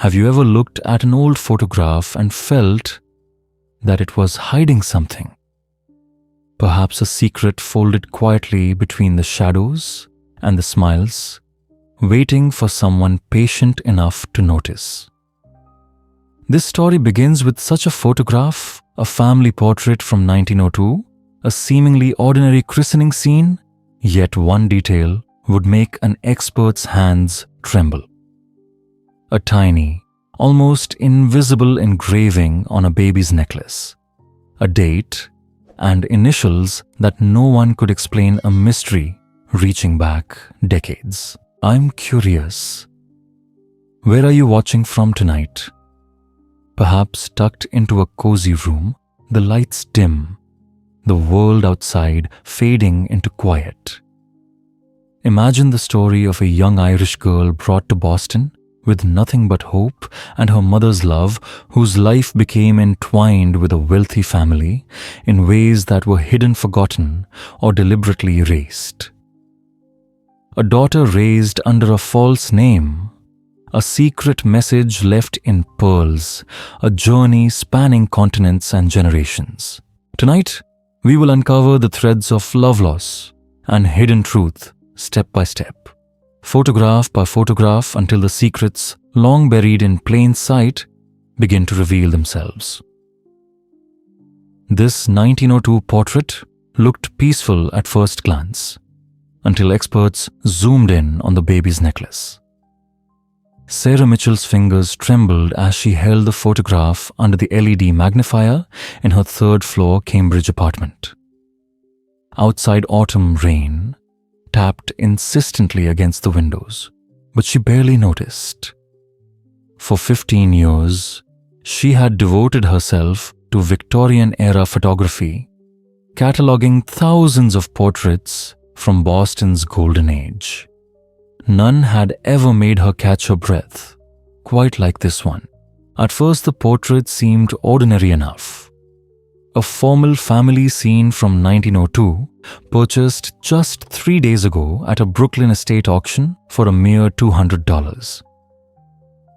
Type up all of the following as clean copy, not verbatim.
Have you ever looked at an old photograph and felt that it was hiding something? Perhaps a secret folded quietly between the shadows and the smiles, waiting for someone patient enough to notice. This story begins with such a photograph, a family portrait from 1902, a seemingly ordinary christening scene, yet one detail would make an expert's hands tremble. A tiny, almost invisible engraving on a baby's necklace, a date, and initials that no one could explain, a mystery reaching back decades. I'm curious. Where are you watching from tonight? Perhaps tucked into a cozy room, the lights dim, the world outside fading into quiet. Imagine the story of a young Irish girl brought to Boston with nothing but hope and her mother's love, whose life became entwined with a wealthy family in ways that were hidden, forgotten, or deliberately erased. A daughter raised under a false name, a secret message left in pearls, a journey spanning continents and generations. Tonight, we will uncover the threads of love loss and hidden truth step by step, photograph by photograph, until the secrets long buried in plain sight begin to reveal themselves. This 1902 portrait looked peaceful at first glance, until experts zoomed in on the baby's necklace. Sarah Mitchell's fingers trembled as she held the photograph under the LED magnifier in her third-floor Cambridge apartment. Outside, autumn rain tapped insistently against the windows, but she barely noticed. For 15 years, she had devoted herself to Victorian-era photography, cataloging thousands of portraits from Boston's golden age. None had ever made her catch her breath, quite like this one. At first, the portrait seemed ordinary enough. A formal family scene from 1902, purchased just 3 days ago at a Brooklyn estate auction for a mere $200.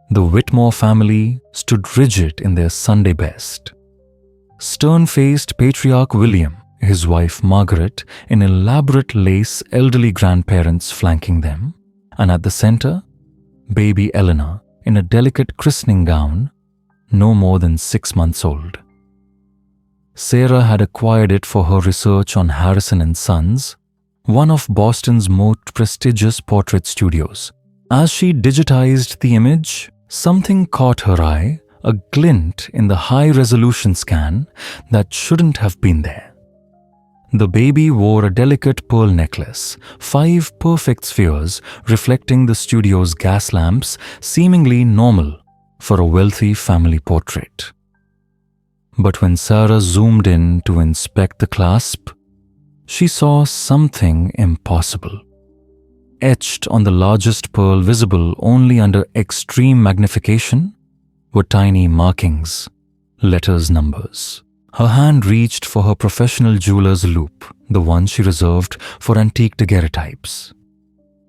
The Whitmore family stood rigid in their Sunday best. Stern-faced patriarch William, his wife Margaret in elaborate lace, elderly grandparents flanking them, and at the center, baby Eleanor in a delicate christening gown, no more than 6 months old. Sarah had acquired it for her research on Harrison & Sons, one of Boston's most prestigious portrait studios. As she digitized the image, something caught her eye, a glint in the high-resolution scan that shouldn't have been there. The baby wore a delicate pearl necklace, 5 perfect spheres reflecting the studio's gas lamps, seemingly normal for a wealthy family portrait. But when Sarah zoomed in to inspect the clasp, she saw something impossible. Etched on the largest pearl visible only under extreme magnification were tiny markings, letters, numbers. Her hand reached for her professional jeweler's loupe, the one she reserved for antique daguerreotypes.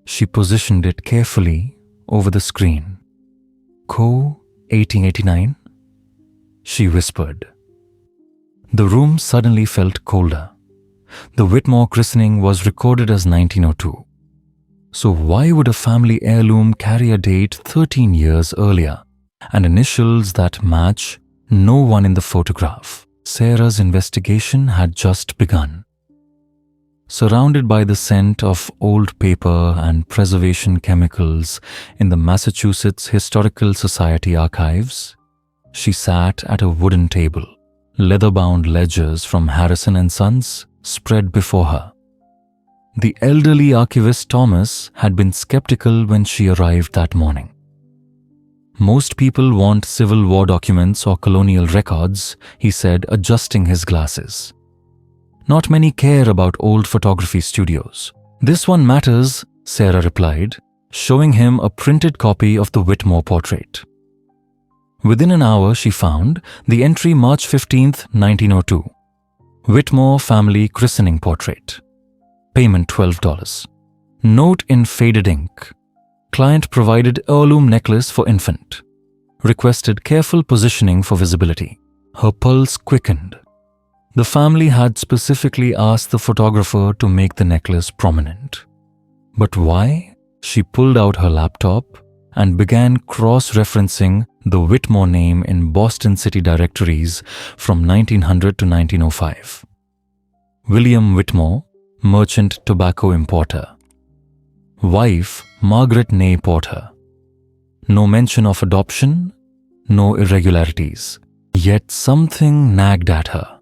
She positioned it carefully over the screen. "Co. 1889? She whispered. The room suddenly felt colder. The Whitmore christening was recorded as 1902. So why would a family heirloom carry a date 13 years earlier and initials that match no one in the photograph? Sarah's investigation had just begun. Surrounded by the scent of old paper and preservation chemicals in the Massachusetts Historical Society archives, she sat at a wooden table, leather-bound ledgers from Harrison & Sons spread before her. The elderly archivist Thomas had been skeptical when she arrived that morning. "Most people want Civil War documents or colonial records," he said, adjusting his glasses. "Not many care about old photography studios." "This one matters," Sarah replied, showing him a printed copy of the Whitmore portrait. Within an hour, she found the entry March 15th, 1902. Whitmore family christening portrait. Payment $12. Note in faded ink. Client provided heirloom necklace for infant. requested careful positioning for visibility. Her pulse quickened. The family had specifically asked the photographer to make the necklace prominent. But why? She pulled out her laptop and began cross-referencing the Whitmore name in Boston city directories from 1900 to 1905. William Whitmore, merchant tobacco importer. Wife, Margaret Nay Porter. No mention of adoption, no irregularities. Yet something nagged at her.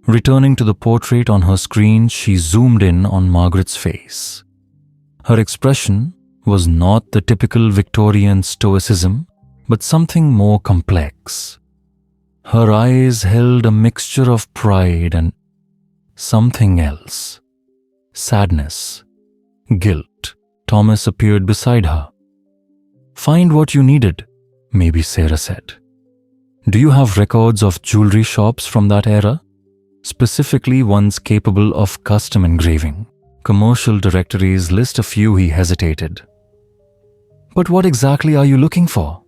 Returning to the portrait on her screen, she zoomed in on Margaret's face. Her expression was not the typical Victorian stoicism, but something more complex. Her eyes held a mixture of pride and something else. Sadness, guilt. Thomas appeared beside her. "Find what you needed," maybe Sarah said. "Do you have records of jewelry shops from that era? Specifically ones capable of custom engraving. Commercial directories list a few." He hesitated. "But what exactly are you looking for?"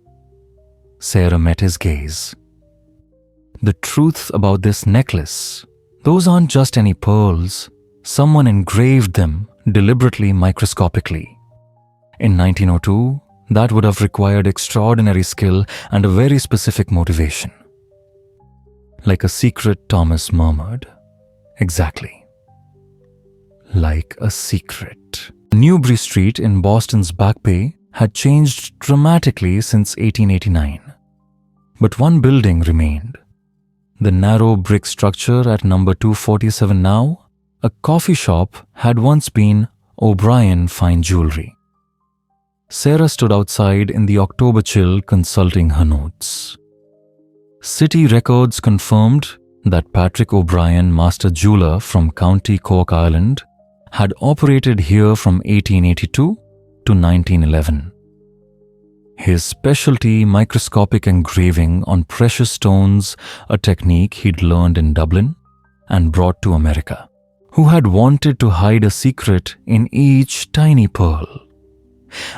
Sarah met his gaze. "The truth about this necklace. Those aren't just any pearls. Someone engraved them deliberately microscopically. In 1902, that would have required extraordinary skill and a very specific motivation." "Like a secret," Thomas murmured. "Exactly. Like a secret." Newbury Street in Boston's Back Bay had changed dramatically since 1889. But one building remained. The narrow brick structure at number 247 now, a coffee shop, had once been O'Brien Fine Jewelry. Sarah stood outside in the October chill consulting her notes. City records confirmed that Patrick O'Brien, master jeweler from County Cork, Ireland, had operated here from 1882 to 1911. His specialty, microscopic engraving on precious stones, a technique he'd learned in Dublin and brought to America. Who had wanted to hide a secret in each tiny pearl?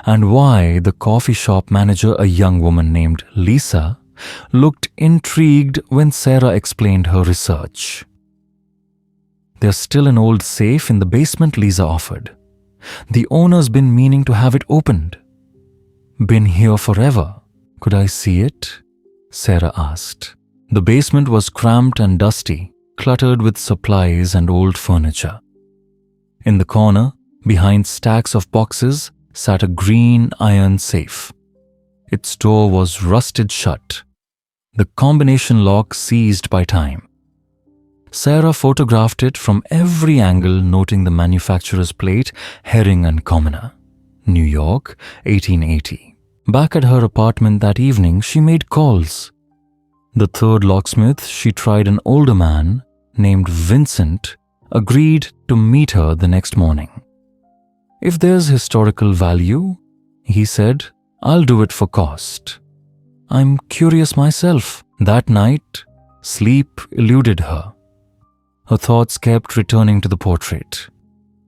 And why the coffee shop manager, a young woman named Lisa, looked intrigued when Sarah explained her research. "There's still an old safe in the basement," Lisa offered. "The owner's been meaning to have it opened." "Been here forever. Could I see it?" Sarah asked. The basement was cramped and dusty, cluttered with supplies and old furniture. In the corner, behind stacks of boxes, sat a green iron safe. Its door was rusted shut, the combination lock seized by time. Sarah photographed it from every angle, noting the manufacturer's plate, Herring and Commoner, New York, 1880. Back at her apartment that evening, she made calls. The third locksmith she tried, an older man named Vincent, agreed to meet her the next morning. "If there's historical value," he said, "I'll do it for cost. I'm curious myself." That night, sleep eluded her. Her thoughts kept returning to the portrait.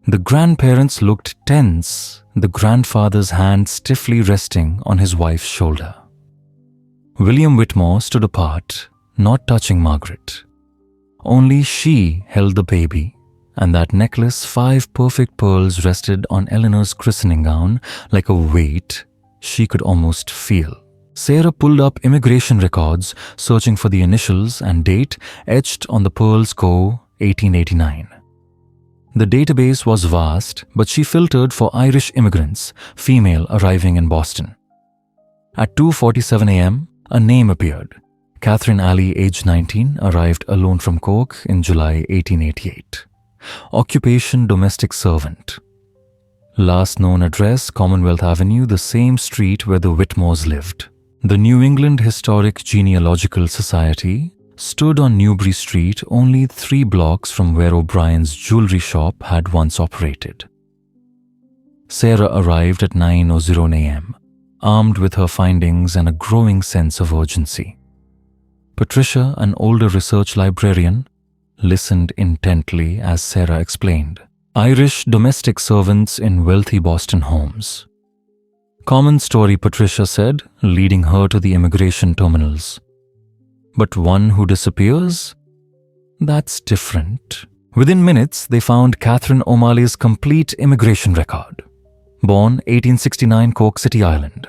The grandparents looked tense, the grandfather's hand stiffly resting on his wife's shoulder. William Whitmore stood apart, not touching Margaret. Only she held the baby, and that necklace, 5 perfect pearls, rested on Eleanor's christening gown like a weight she could almost feel. Sarah pulled up immigration records, searching for the initials and date etched on the pearls, Co. 1889. The database was vast, but she filtered for Irish immigrants, female, arriving in Boston. At 2:47 a.m., a name appeared. Catherine Alley, age 19, arrived alone from Cork in July 1888. Occupation, domestic servant. Last known address, Commonwealth Avenue, the same street where the Whitmores lived. The New England Historic Genealogical Society stood on Newbury Street, only 3 blocks from where O'Brien's jewelry shop had once operated. Sarah arrived at 9:00 a.m., armed with her findings and a growing sense of urgency. Patricia, an older research librarian, listened intently as Sarah explained. Irish domestic servants in wealthy Boston homes. Common story, Patricia said, leading her to the immigration terminals. But one who disappears? That's different. Within minutes, they found Catherine O'Malley's complete immigration record. Born 1869, Cork City, Ireland.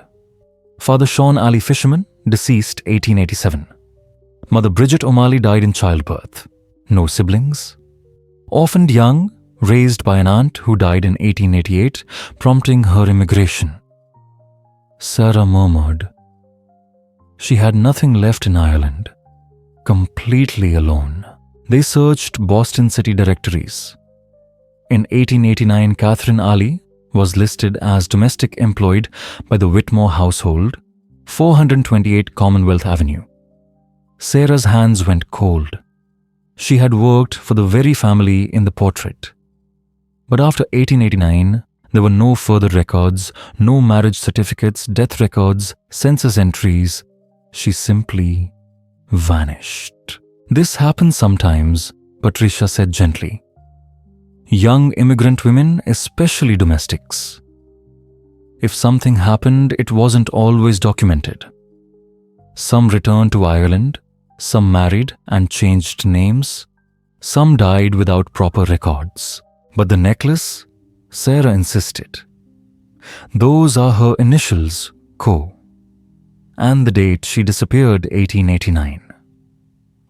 Father Sean Ali Fisherman, deceased 1887. Mother Bridget O'Malley died in childbirth. No siblings. Orphaned young, raised by an aunt who died in 1888, prompting her immigration. Sarah murmured. She had nothing left in Ireland. Completely alone. They searched Boston city directories. In 1889, Catherine Ali was listed as domestic employed by the Whitmore household, 428 Commonwealth Avenue. Sarah's hands went cold. She had worked for the very family in the portrait. But after 1889, there were no further records, no marriage certificates, death records, census entries. She simply vanished. This happens sometimes, Patricia said gently. Young immigrant women, especially domestics. If something happened, it wasn't always documented. Some returned to Ireland, some married and changed names, some died without proper records. But the necklace, Sarah insisted. Those are her initials, Co. And the date she disappeared, 1889.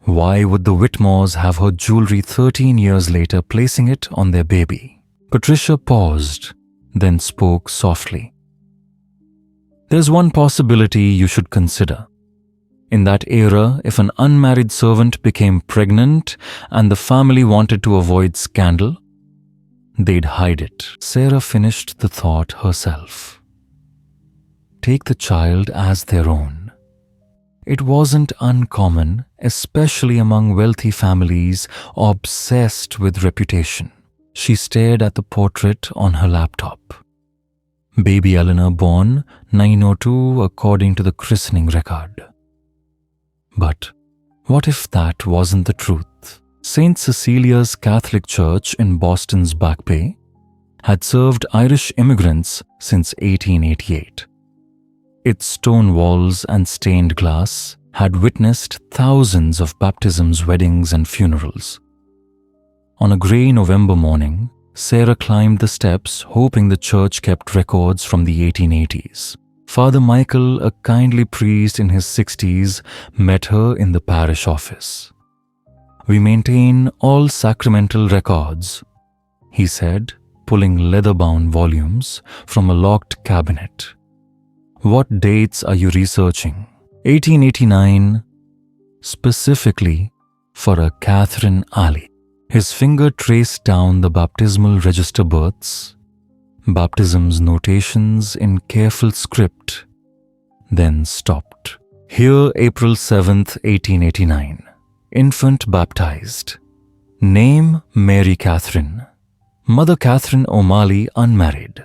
Why would the Whitmores have her jewelry 13 years later, placing it on their baby? Patricia paused, then spoke softly. There's one possibility you should consider. In that era, if an unmarried servant became pregnant and the family wanted to avoid scandal, they'd hide it. Sarah finished the thought herself. Take the child as their own. It wasn't uncommon, especially among wealthy families obsessed with reputation. She stared at the portrait on her laptop. Baby Eleanor born 902 according to the christening record. But what if that wasn't the truth? St. Cecilia's Catholic Church in Boston's Back Bay had served Irish immigrants since 1888. Its stone walls and stained glass had witnessed thousands of baptisms, weddings, and funerals. On a grey November morning, Sarah climbed the steps, hoping the church kept records from the 1880s. Father Michael, a kindly priest in his 60s, met her in the parish office. "We maintain all sacramental records," he said, pulling leather-bound volumes from a locked cabinet. "What dates are you researching?" 1889, specifically for a Catherine Ali. His finger traced down the baptismal register births, baptism's notations in careful script, then stopped. Here, April 7th, 1889. Infant baptized. Name Mary Catherine. Mother Catherine O'Malley unmarried.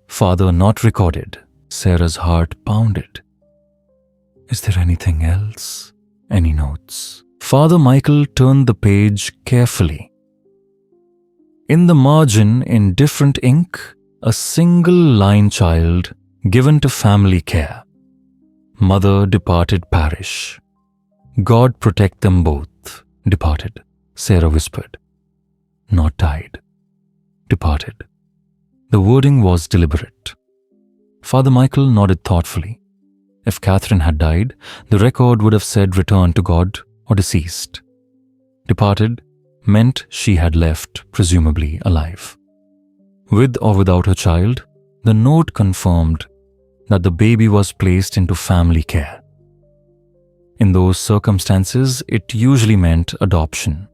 Father not recorded. Sarah's heart pounded. Is there anything else? Any notes? Father Michael turned the page carefully. In the margin, in different ink, a single-line child given to family care. Mother departed parish. God protect them both. Departed, Sarah whispered. Not died. Departed. The wording was deliberate. Father Michael nodded thoughtfully. If Catherine had died, the record would have said returned to God or deceased. Departed meant she had left, presumably alive. With or without her child, the note confirmed that the baby was placed into family care. In those circumstances, it usually meant adoption.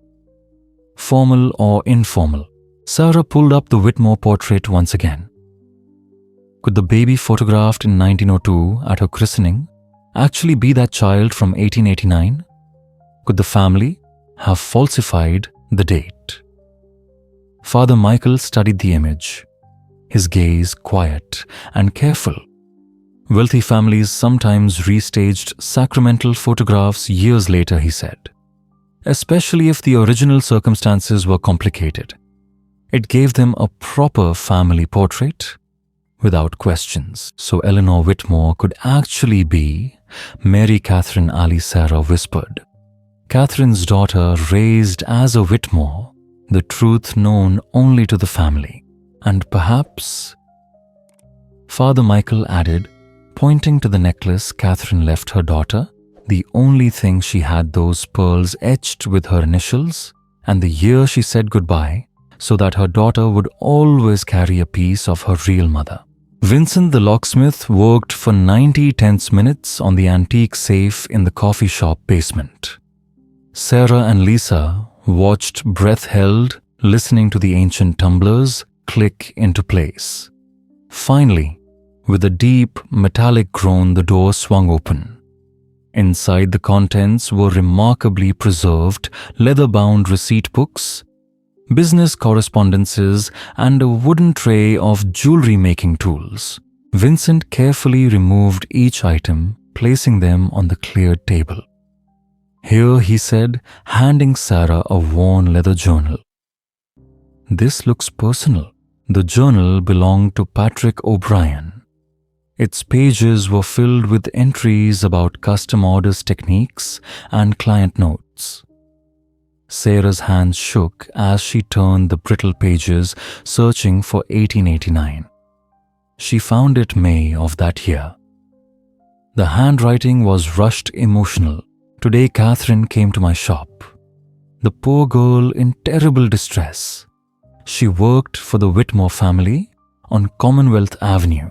Formal or informal. Sarah pulled up the Whitmore portrait once again. Could the baby photographed in 1902 at her christening actually be that child from 1889? Could the family have falsified the date? Father Michael studied the image, his gaze quiet and careful. Wealthy families sometimes restaged sacramental photographs years later, he said, especially if the original circumstances were complicated. It gave them a proper family portrait without questions. So Eleanor Whitmore could actually be Mary Catherine Ali, Sarah whispered. Catherine's daughter raised as a Whitmore, the truth known only to the family. And perhaps, Father Michael added, pointing to the necklace Catherine left her daughter, the only thing she had those pearls etched with her initials, and the year she said goodbye, so that her daughter would always carry a piece of her real mother. Vincent the locksmith worked for 90 tense minutes on the antique safe in the coffee shop basement. Sarah and Lisa watched breath held, listening to the ancient tumblers click into place. Finally, with a deep, metallic groan, the door swung open. Inside, the contents were remarkably preserved, leather-bound receipt books, business correspondences, and a wooden tray of jewelry-making tools. Vincent carefully removed each item, placing them on the cleared table. Here, he said, handing Sarah a worn leather journal. This looks personal. The journal belonged to Patrick O'Brien. Its pages were filled with entries about custom orders techniques and client notes. Sarah's hands shook as she turned the brittle pages, searching for 1889. She found it May of that year. The handwriting was rushed, emotional. Today Catherine came to my shop. The poor girl in terrible distress. She worked for the Whitmore family on Commonwealth Avenue.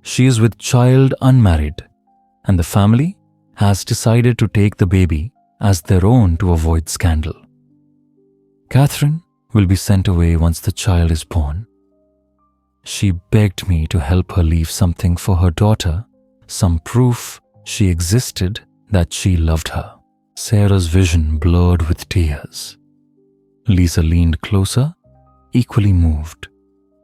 She is with child, unmarried, and the family has decided to take the baby as their own to avoid scandal. Catherine will be sent away once the child is born. She begged me to help her leave something for her daughter, some proof she existed, that she loved her. Sarah's vision blurred with tears. Lisa leaned closer, equally moved.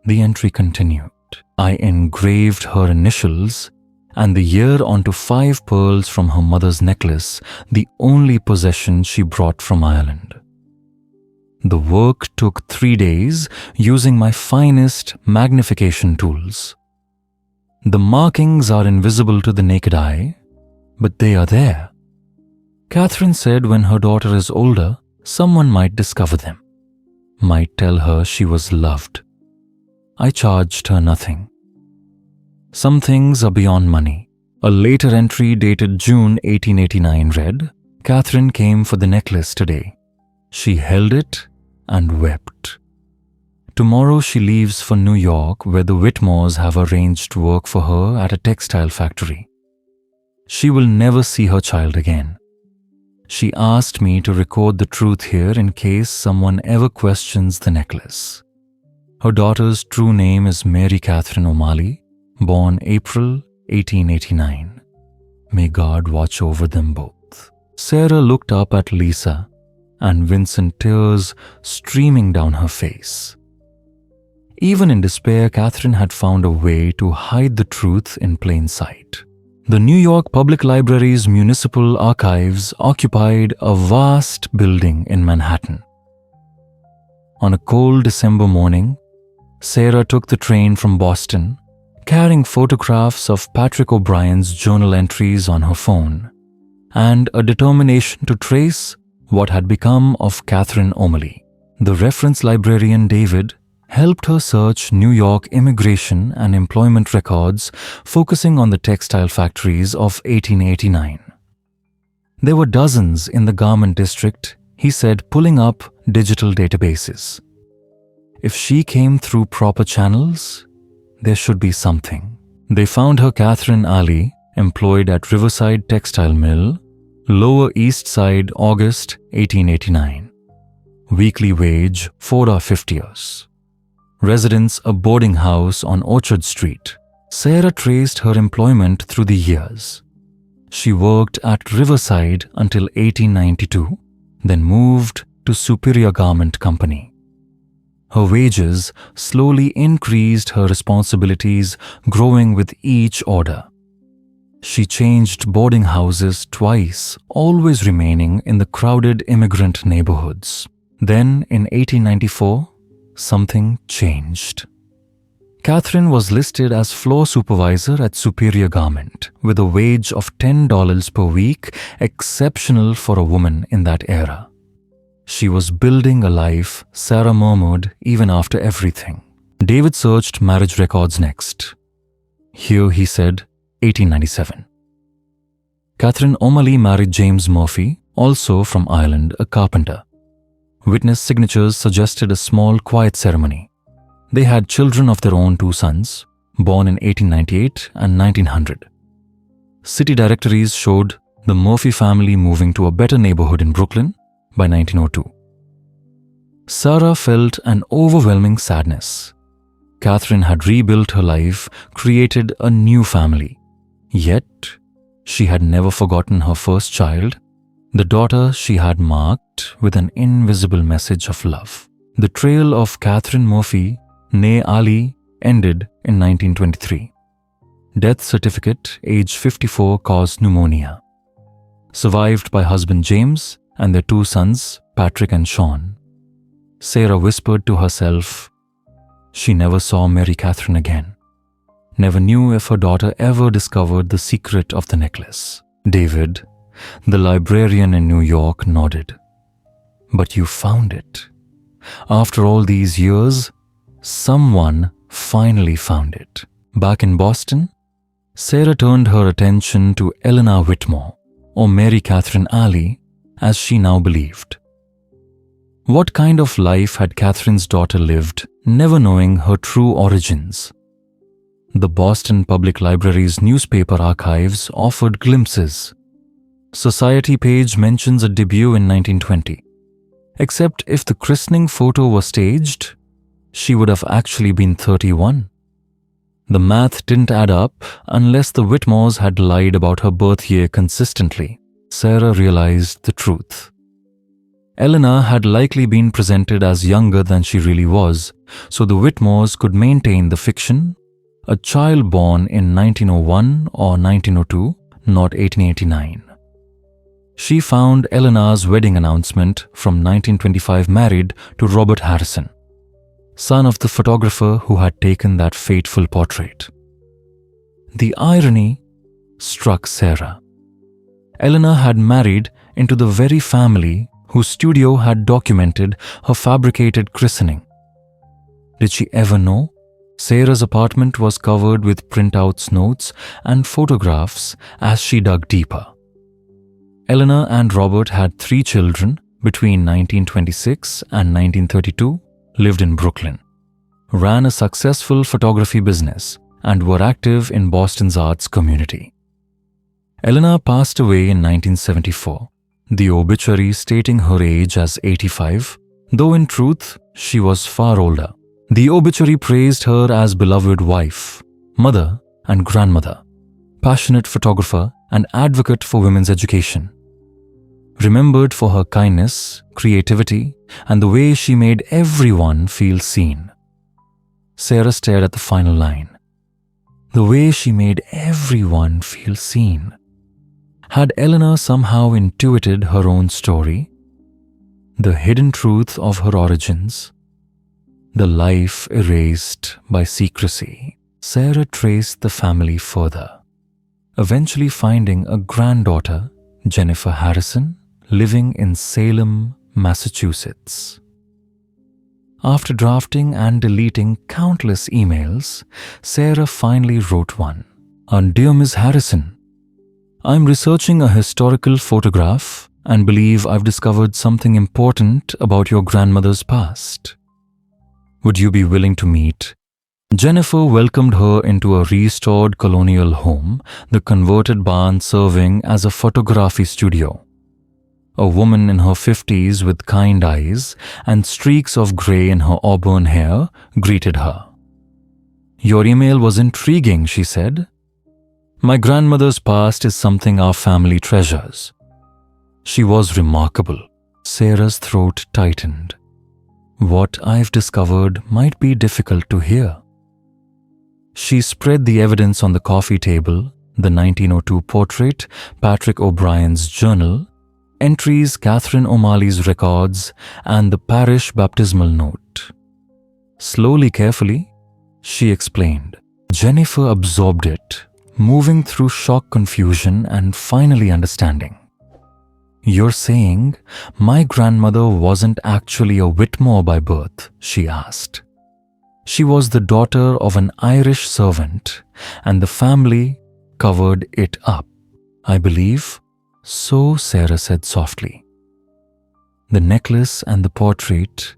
The entry continued. I engraved her initials and the year onto 5 pearls from her mother's necklace, the only possession she brought from Ireland. The work took 3 days using my finest magnification tools. The markings are invisible to the naked eye, but they are there. Catherine said when her daughter is older, someone might discover them, might tell her she was loved. I charged her nothing. Some things are beyond money. A later entry dated June 1889 read, Catherine came for the necklace today. She held it and wept. Tomorrow she leaves for New York, where the Whitmores have arranged work for her at a textile factory. She will never see her child again. She asked me to record the truth here in case someone ever questions the necklace. Her daughter's true name is Mary Catherine O'Malley, born April 1889. May God watch over them both. Sarah looked up at Lisa, and Vincent, tears streaming down her face. Even in despair, Catherine had found a way to hide the truth in plain sight. The New York Public Library's Municipal Archives occupied a vast building in Manhattan. On a cold December morning, Sarah took the train from Boston, carrying photographs of Patrick O'Brien's journal entries on her phone, and a determination to trace what had become of Catherine O'Malley. The reference librarian David helped her search New York immigration and employment records, focusing on the textile factories of 1889. There were dozens in the garment district, he said, pulling up digital databases. If she came through proper channels, there should be something. They found her Catherine Ali, employed at Riverside Textile Mill, Lower East Side, August 1889. Weekly wage $4.50. Residence a boarding house on Orchard Street. Sarah traced her employment through the years. She worked at Riverside until 1892, then moved to Superior Garment Company. Her wages slowly increased, her responsibilities growing with each order. She changed boarding houses twice, always remaining in the crowded immigrant neighborhoods. Then, in 1894, something changed. Catherine was listed as floor supervisor at Superior Garment, with a wage of $10 per week, exceptional for a woman in that era. She was building a life, Sarah murmured, even after everything. David searched marriage records next. Here he said, 1897. Catherine O'Malley married James Murphy, also from Ireland, a carpenter. Witness signatures suggested a small, quiet ceremony. They had children of their own, 2 sons, born in 1898 and 1900. City directories showed the Murphy family moving to a better neighborhood in Brooklyn by 1902. Sarah felt an overwhelming sadness. Catherine had rebuilt her life, created a new family. Yet, she had never forgotten her first child, the daughter she had marked with an invisible message of love. The trail of Catherine Murphy, née Ali, ended in 1923. Death certificate, age 54, caused pneumonia. Survived by husband James and their 2 sons, Patrick and Sean. Sarah whispered to herself, she never saw Mary Catherine again. Never knew if her daughter ever discovered the secret of the necklace. David, the librarian in New York, nodded. But you found it. After all these years, someone finally found it. Back in Boston, Sarah turned her attention to Eleanor Whitmore, or Mary Catherine Alley, as she now believed. What kind of life had Catherine's daughter lived, never knowing her true origins? The Boston Public Library's newspaper archives offered glimpses. Society page mentions a debut in 1920. Except if the christening photo was staged, she would have actually been 31. The math didn't add up unless the Whitmores had lied about her birth year consistently. Sarah realized the truth. Eleanor had likely been presented as younger than she really was, so the Whitmores could maintain the fiction, a child born in 1901 or 1902, not 1889. She found Eleanor's wedding announcement from 1925 married to Robert Harrison, son of the photographer who had taken that fateful portrait. The irony struck Sarah. Eleanor had married into the very family whose studio had documented her fabricated christening. Did she ever know? Sarah's apartment was covered with printouts, notes, and photographs as she dug deeper. Eleanor and Robert had 3 children between 1926 and 1932, lived in Brooklyn, ran a successful photography business, and were active in Boston's arts community. Eleanor passed away in 1974, the obituary stating her age as 85, though in truth she was far older. The obituary praised her as beloved wife, mother, and grandmother, passionate photographer and advocate for women's education. Remembered for her kindness, creativity, and the way she made everyone feel seen. Sarah stared at the final line. The way she made everyone feel seen. Had Eleanor somehow intuited her own story? The hidden truth of her origins? The life erased by secrecy? Sarah traced the family further, eventually finding a granddaughter, Jennifer Harrison, living in Salem, Massachusetts. After drafting and deleting countless emails, Sarah finally wrote one. Dear Ms. Harrison, I'm researching a historical photograph and believe I've discovered something important about your grandmother's past. Would you be willing to meet? Jennifer welcomed her into a restored colonial home, the converted barn serving as a photography studio. A woman in her 50s with kind eyes and streaks of grey in her auburn hair greeted her. Your email was intriguing, she said. My grandmother's past is something our family treasures. She was remarkable. Sarah's throat tightened. What I've discovered might be difficult to hear. She spread the evidence on the coffee table, the 1902 portrait, Patrick O'Brien's journal, entries Catherine O'Malley's records, and the parish baptismal note. Slowly, carefully, she explained. Jennifer absorbed it, moving through shock, confusion, and finally understanding. "You're saying my grandmother wasn't actually a Whitmore by birth?" she asked. "She was the daughter of an Irish servant, and the family covered it up, I believe." "So," Sarah said softly. "The necklace and the portrait,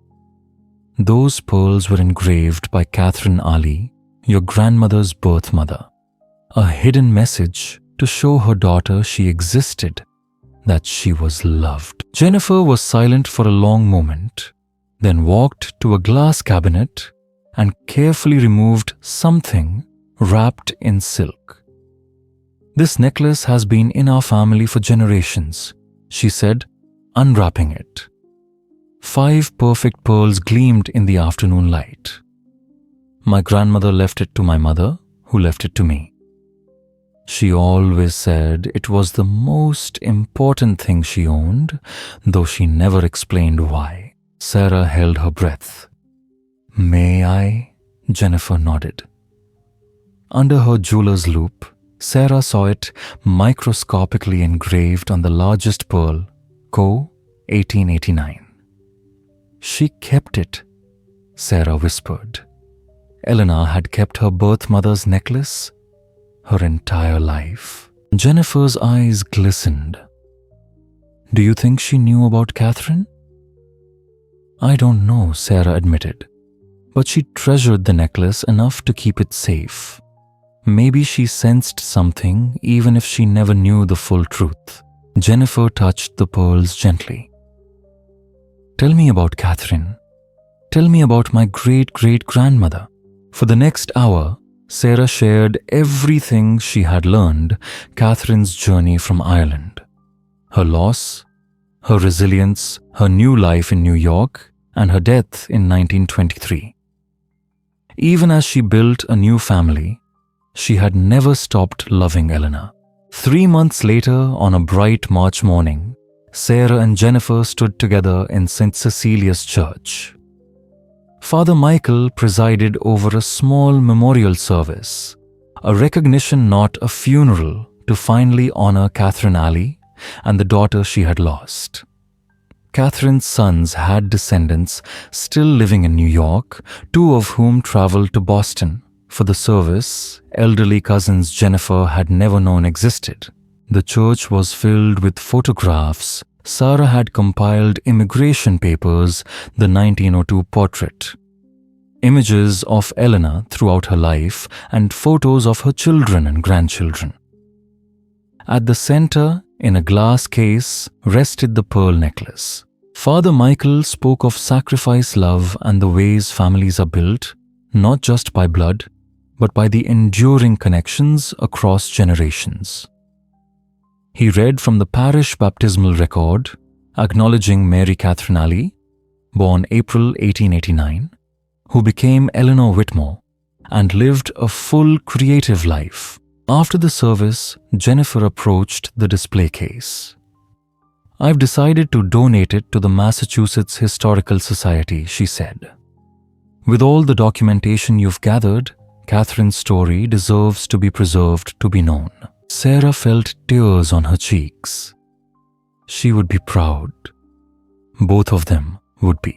those pearls were engraved by Catherine Ali, your grandmother's birth mother. A hidden message to show her daughter she existed, that she was loved." Jennifer was silent for a long moment, then walked to a glass cabinet and carefully removed something wrapped in silk. "This necklace has been in our family for generations," she said, unwrapping it. 5 perfect pearls gleamed in the afternoon light. "My grandmother left it to my mother, who left it to me. She always said it was the most important thing she owned, though she never explained why." Sarah held her breath. "May I?" Jennifer nodded. Under her jeweler's loupe, Sarah saw it microscopically engraved on the largest pearl, Co. 1889. "She kept it," Sarah whispered. Eleanor had kept her birth mother's necklace her entire life. Jennifer's eyes glistened. "Do you think she knew about Catherine?" "I don't know," Sarah admitted, "but she treasured the necklace enough to keep it safe. Maybe she sensed something even if she never knew the full truth." Jennifer touched the pearls gently. "Tell me about Catherine. Tell me about my great-great-grandmother." For the next hour, Sarah shared everything she had learned, Catherine's journey from Ireland, her loss, her resilience, her new life in New York, and her death in 1923. Even as she built a new family, she had never stopped loving Eleanor. 3 months later, on a bright March morning, Sarah and Jennifer stood together in St. Cecilia's Church. Father Michael presided over a small memorial service, a recognition, not a funeral, to finally honor Catherine Ali and the daughter she had lost. Catherine's sons had descendants still living in New York, 2 of whom traveled to Boston for the service elderly cousins Jennifer had never known existed. The church was filled with photographs. Sarah had compiled immigration papers, the 1902 portrait, images of Eleanor throughout her life, and photos of her children and grandchildren. At the center, in a glass case, rested the pearl necklace. Father Michael spoke of sacrifice, love, and the ways families are built, not just by blood, but by the enduring connections across generations. He read from the parish baptismal record, acknowledging Mary Catherine Ali, born April 1889, who became Eleanor Whitmore and lived a full creative life. After the service, Jennifer approached the display case. "I've decided to donate it to the Massachusetts Historical Society," she said. "With all the documentation you've gathered, Catherine's story deserves to be preserved, to be known." Sarah felt tears on her cheeks. She would be proud. Both of them would be.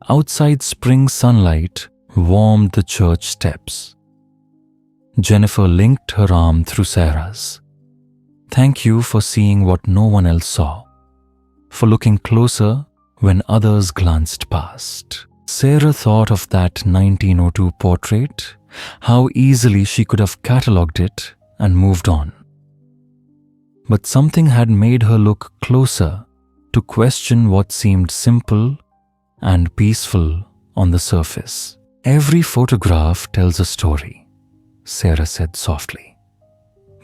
Outside, spring sunlight warmed the church steps. Jennifer linked her arm through Sarah's. "Thank you for seeing what no one else saw, for looking closer when others glanced past." Sarah thought of that 1902 portrait, how easily she could have catalogued it and moved on. But something had made her look closer, to question what seemed simple and peaceful on the surface. "Every photograph tells a story," Sarah said softly.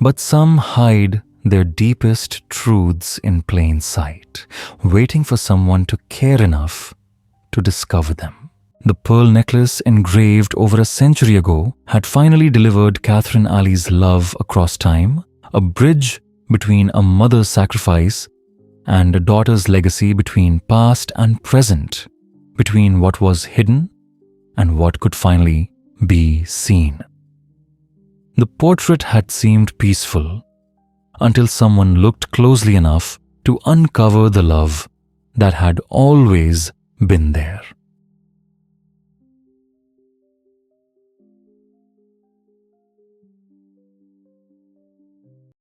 "But some hide their deepest truths in plain sight, waiting for someone to care enough to discover them." The pearl necklace, engraved over a century ago, had finally delivered Catherine Ali's love across time, a bridge between a mother's sacrifice and a daughter's legacy, between past and present, between what was hidden and what could finally be seen. The portrait had seemed peaceful until someone looked closely enough to uncover the love that had always been there.